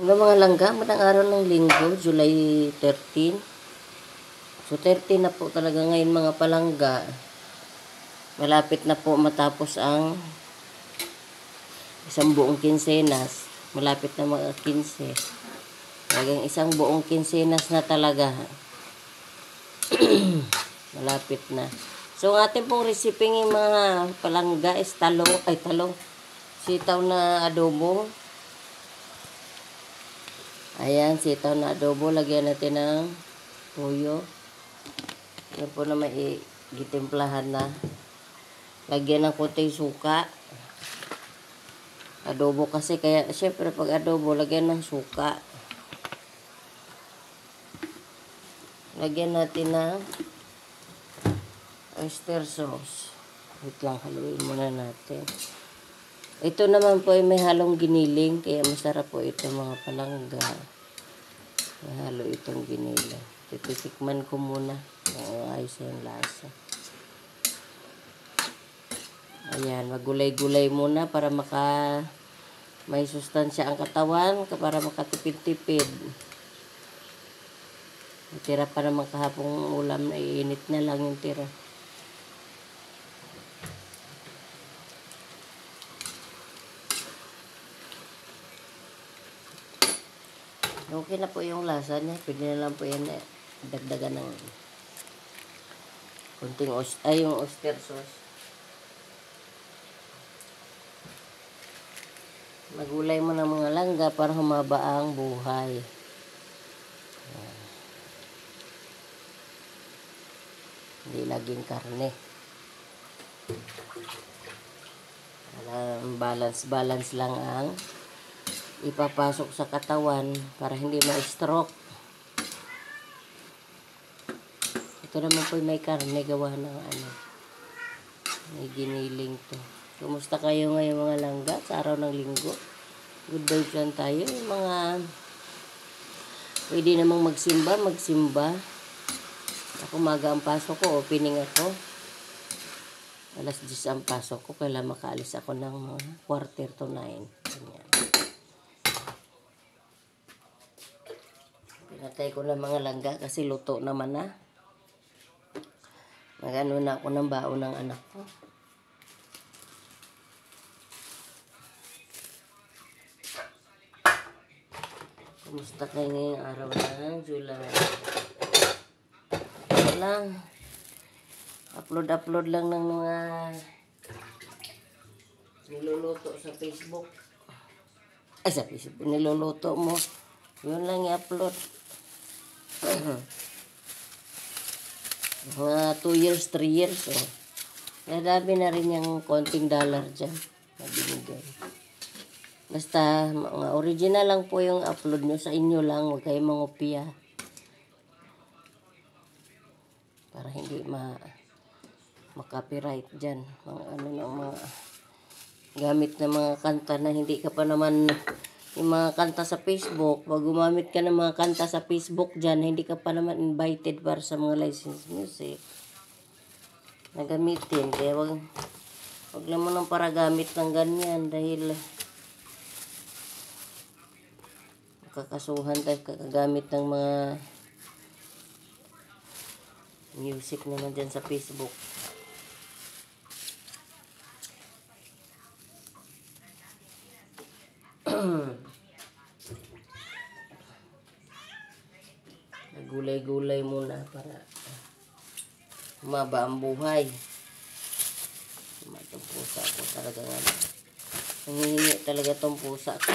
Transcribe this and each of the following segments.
Hello mga langga, madang araw ng linggo, July 13. So 13 na po talaga ngayon mga palangga. Malapit na po matapos ang isang buong kinsenas. Malapit na mga 15. Talagang isang buong kinsenas na talaga. Malapit na. So ang ating pong recipe ng mga palangga is talong, sitaw na adobo. Ayan, sitaw na adobo. Lagyan natin ng tuyo. Yan po na may gitimplahan na. Lagyan ng kunting suka. Adobo kasi, kaya syempre pag adobo, lagyan ng suka. Lagyan natin ng oyster sauce. Wait lang, haluin muna natin. Ito naman po ay may halong giniling, kaya masarap po ito mga palangga. May halo itong giniling. Titikman ko muna kung ayos yung lasa. Ayan, magulay-gulay muna para may sustansya ang katawan, para makatipid-tipid. Tira pa naman kahapong ulam na iinit na lang yung tira. Okay na po yung lasa niya. Pwede na lang po yan dagdagan ng kunting yung oyster sauce. Magulay mo ng mga langga para humaba ang buhay. Hindi laging karne. Balance lang ang ipapasok sa katawan para hindi ma-stroke. Ito naman po may karne gawa ng may giniling to. Kumusta kayo ngayon mga langga sa araw ng linggo? Good vibes lang tayo. Yung mga pwede namang magsimba. Ako maga ang pasok ko, opening ako. Alas 10 ang pasok ko, kailan makaalis ako ng mga 8:45. Ganyan. Pinatay ko na mga langga kasi luto naman na. Nagano na ako ng baon ng anak ko. Kumusta kayo ngayong araw ng July? Ito lang. Upload lang ng mga niluluto sa Facebook. Ay, sa Facebook. Niluluto mo. Yun lang i-upload. Mga 2 years, 3 years. Oh. Nadami na rin yung konting dollar dyan na binigay. Basta, mga original lang po yung upload nyo. Sa inyo lang. Huwag kayo mangopia. Para hindi ma-copyright dyan. Mga gamit na mga kanta na hindi ka pa naman yung mga kanta sa Facebook. Pag gumamit ka ng mga kanta sa Facebook dyan, hindi ka pa naman invited para sa mga licensed music na gamitin. Kaya wag lang mo nang para gamit ng ganyan dahil kakasuhan tayo kakagamit ng mga music naman dyan sa Facebook. Gulay-gulay muna para humaba ang buhay. Itong pusa ko talaga nga. Nangihingi talaga itong pusa ko.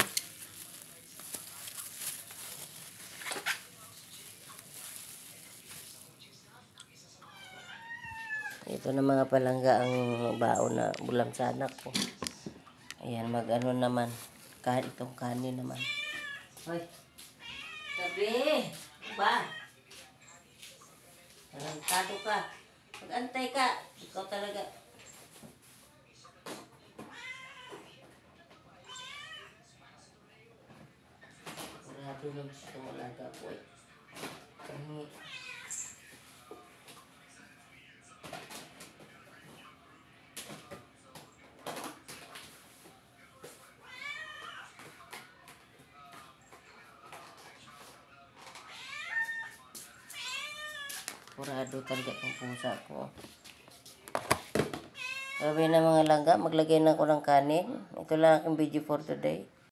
Ito na mga palangga ang baon na bulam sa anak ko. Ayan, mag-ano naman. Itong kanin naman. Hoy! Sabi! Ba? Tarantado ka. Mag-antay ka. Ikaw talaga. Grabe lang siya itong alaga po eh. Purado talaga ang pusa ko. Sabi na mga langga, maglagay na ako ng kanin. Ito lang aking video for today.